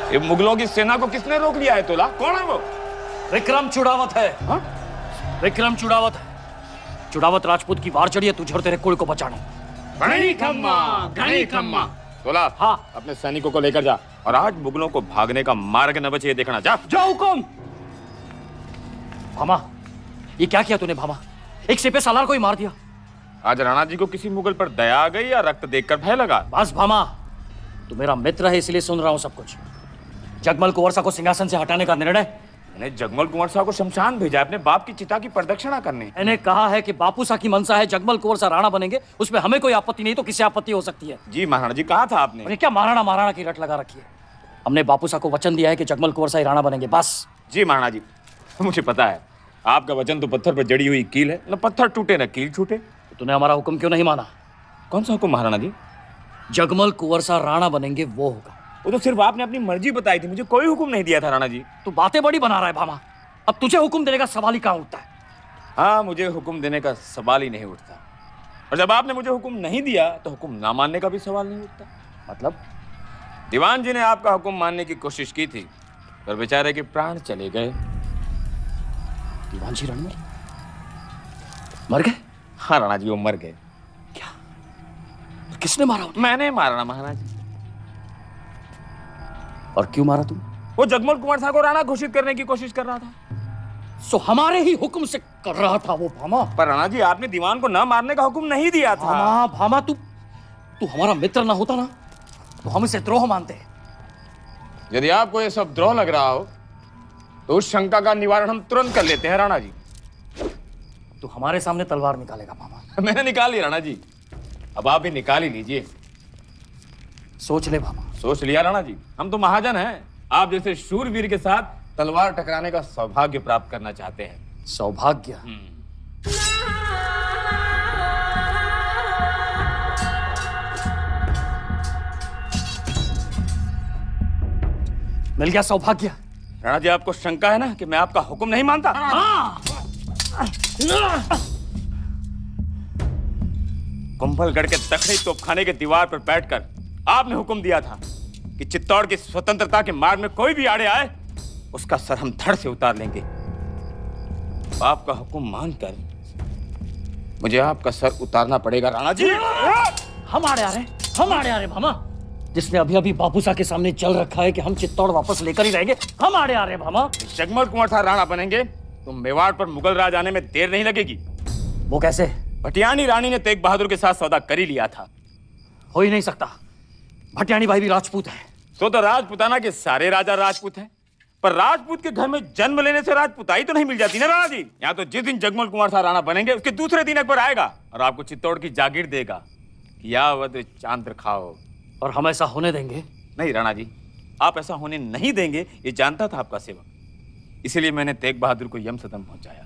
ये मुगलों की सेना को किसने रोक लिया है तोला? कौन है वो? विक्रम चुड़ावत है। हाँ? विक्रम चुड़ावत है। चुड़ावत राजपूत की वार चढ़ी है तुझे और तेरे कुल को बचाने। घनी खम्मा। तोला, हाँ। अपने सैनिकों को लेकर जा और आज मुगलों को भागने का मार्ग न बचे ये देखना। जा। जाओ हुकुम। भामा, ये क्या किया तूने भामा? एक सिपे सालार को ही मार दिया। आज राणा जी को किसी मुगल पर दया आ गई या रक्त देखकर भय लगा? बस भामा, तू मेरा मित्र है इसलिए सुन रहा हूं सब कुछ। जगमल कुंवर को सिंहासन से हटाने का निर्णय। मैंने जगमल कुंवर साहब को शमशान भेजा अपने बाप की चिता की प्रदक्षिणा करने। मैंने कहा है कि बापू सा की मनसा है जगमल कुंवर सा राणा बनेंगे, उसमें हमें कोई आपत्ति नहीं, तो किसे आपत्ति हो सकती है? जी महाराणा जी, कहा था आपने। क्या महाराणा महाराणा की रट लगा रखी है? हमने बापू सा को वचन दिया है कि जगमल कुंवर सा ही राणा बनेंगे, बस। जी महाराणा जी, मुझे पता है आपका वचन तो पत्थर पर जड़ी हुई कील है, न पत्थर टूटे न कील छूटे। तो तूने हमारा हुक्म क्यों नहीं माना? कौन सा हुक्म महाराणा जी? जगमल कुंवर सा राणा बनेंगे वो होगा। वो तो सिर्फ आपने अपनी मर्जी बताई थी, मुझे कोई हुक्म नहीं दिया था राणा जी। तू बातें बड़ी बना रहा है भामा, अब तुझे हुक्म देने का सवाल ही कहां उठता है? हाँ, मुझे हुक्म देने का सवाल ही नहीं उठता, और जब आपने मुझे हुक्म नहीं दिया तो हुक्म ना मानने का भी सवाल नहीं उठता। मतलब? दीवान जी ने आपका हुक्म मानने की कोशिश की थी, पर बेचारे के प्राण चले गए। दीवान जी रणवीर मर गए? हाँ राणा जी, वो मर गए। क्या? किसने मारा उन्हें? मैंने मारा महाराज। और क्यों मारा तुम? वो जगमल कुंवर साहब को राणा घोषित करने की कोशिश कर रहा था। सो हमारे ही हुक्म से कर रहा था वो भामा। पर राणा जी, आपने दीवान को न मारने का हुक्म नहीं दिया था। भामा भामा, तू हमारा मित्र ना होता ना तो हम इसे द्रोह मानते। यदि आपको ये सब द्रोह लग रहा हो तो उस शंका का निवारण हम तुरंत कर लेते हैं राणा जी। तू हमारे सामने तलवार निकालेगा भामा? मैंने निकाल ली राणा जी, अब आप भी निकाल ही लीजिए। सोच ले भामा। सोच लिया राणा जी, हम तो महाजन हैं, आप जैसे शूरवीर के साथ तलवार टकराने का सौभाग्य प्राप्त करना चाहते हैं। सौभाग्य? मिल गया सौभाग्य। राणा जी, आपको शंका है ना कि मैं आपका हुक्म नहीं मानता? कुंभलगढ़ के दखनी तोपखाने के दीवार पर बैठकर आपने हुक्म दिया था कि चित्तौड़ की स्वतंत्रता के मार्ग में कोई भी आड़े आए उसका सर हम धड़ से उतार लेंगे। आपका हुक्म मानकर मुझे आपका सर उतारना पड़ेगा राणा जी। हम आड़े आ रहे भामा, जिसने अभी अभी बापूसा के सामने चल रखा है कि हम चित्तौड़ वापस लेकर ही रहेंगे। हम आड़े आ रहे भामा। जगमल कुंवर साहब राणा बनेंगे तो मेवाड़ पर मुगल राज आने में देर नहीं लगेगी। वो कैसे? भटियाणी रानी ने तेग बहादुर के साथ सौदा कर ही लिया था। हो ही नहीं सकता, भटियाणी भाई भी राजपूत है। तो राजपुताना के सारे राजा राजपूत हैं, पर राजपूत के घर में जन्म लेने से राजपुताई तो नहीं मिल जाती ना राणा जी। यहाँ तो जिस दिन जगमल कुंवर साहब राणा बनेंगे उसके दूसरे दिन अकबर आएगा और आपको चित्तौड़ की जागीर देगा कि यावत चांद्र खाओ। और हम ऐसा होने देंगे? नहीं राणा जी, आप ऐसा होने नहीं देंगे, ये जानता था आपका सेवक, इसीलिए मैंने तेग बहादुर को यम सदन पहुंचाया।